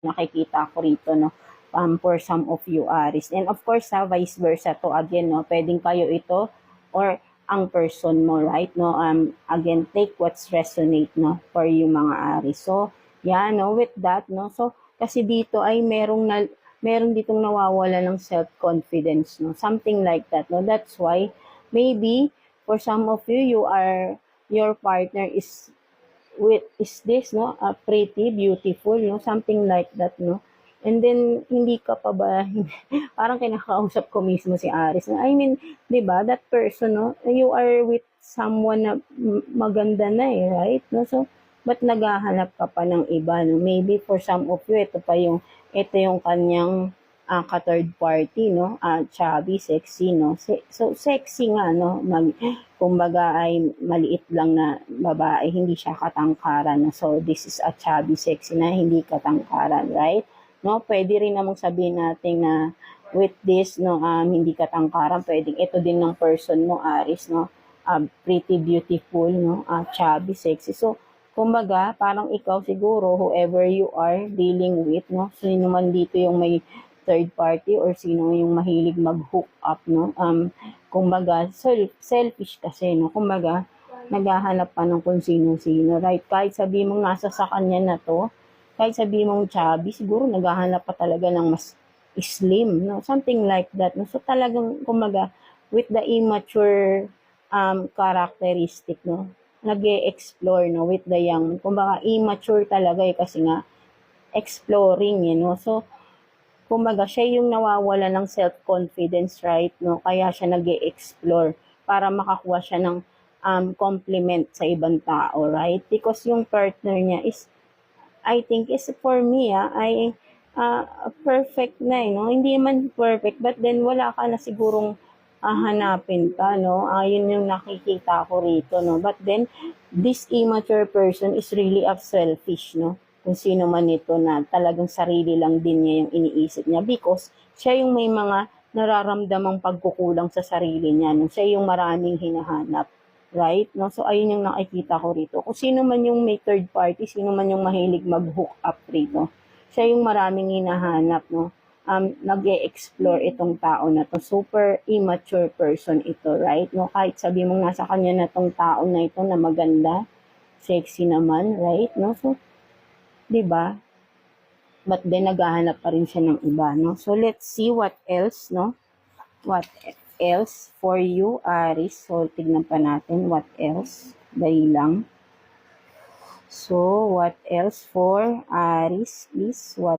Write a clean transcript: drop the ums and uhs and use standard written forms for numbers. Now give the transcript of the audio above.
nakikita ko rito, no? For some of you, Aries. And of course, vice versa to again, no? Pwedeng kayo ito or ang person mo, right? No? Again, take what's resonate, no? For you mga Aries. So, yeah, no? With that, no? So, kasi dito ay meron ditong nawawala ng self-confidence, no? Something like that, no? That's why, maybe, for some of you, your partner is this, no? Pretty, beautiful, no? Something like that, no? And then, hindi ka pa ba, parang kinakausap ko mismo si Aris. I mean, di ba, that person, no? You are with someone na maganda na right? No? So, ba't naghahanap ka pa ng iba, no? Maybe for some of you, ito yung kanyang ka-third party, no? Chubby, sexy, no? So, sexy nga, no? Kumbaga ay maliit lang na babae, hindi siya katangkaran. So, this is a chubby, sexy na hindi katangkaran, right? No, pwede rin namang sabihin natin na with this, no, hindi katangkaran, pwedeng ito din ng person mo, Aries, no, pretty beautiful, no, chubby, sexy. So, kumbaga, parang ikaw siguro, whoever you are dealing with, no, sino man dito yung may third party or sino yung mahilig mag-hook up, no, kumbaga, selfish kasi, no, kumbaga, naghahanap pa ng kung sino-sino, right? Kahit sabihin mong nasa sa kanya na to, kahit sabihin mong chubby, siguro naghahanap pa talaga ng mas slim, no? Something like that. No? So talagang, kumaga, with the immature characteristic, no? Nag-e-explore, no? With the young, kumbaga, immature talaga kasi nga, exploring, no? So, kumbaga, siya yung nawawala ng self-confidence, right? No? Kaya siya nag-e-explore para makakuha siya ng compliment sa ibang tao, right? Because yung partner niya is I think is for me, ay perfect na no? Hindi man perfect, but then wala ka na sigurong hanapin pa, no? Yun yung nakikita ko rito, no? But then, this immature person is really selfish, no? Kung sino man ito na talagang sarili lang din niya yung iniisip niya because siya yung may mga nararamdamang pagkukulang sa sarili niya, no? Siya yung maraming hinahanap. Right? No? So, ayun yung nakikita ko rito. Kung sino man yung may third party, sino man yung mahilig mag-hook up rito, siya yung maraming hinahanap, no? Nag-e-explore itong tao na to. Super immature person ito, right? No? Kahit sabi mong nasa kanya na tong tao na ito na maganda, sexy naman, right? No? So, di ba? But then, naghahanap pa rin siya ng iba, no? So, let's see what else, no? What else for you, Aries? So, tignan pa natin what else. Dali lang. So, what else for Aries is what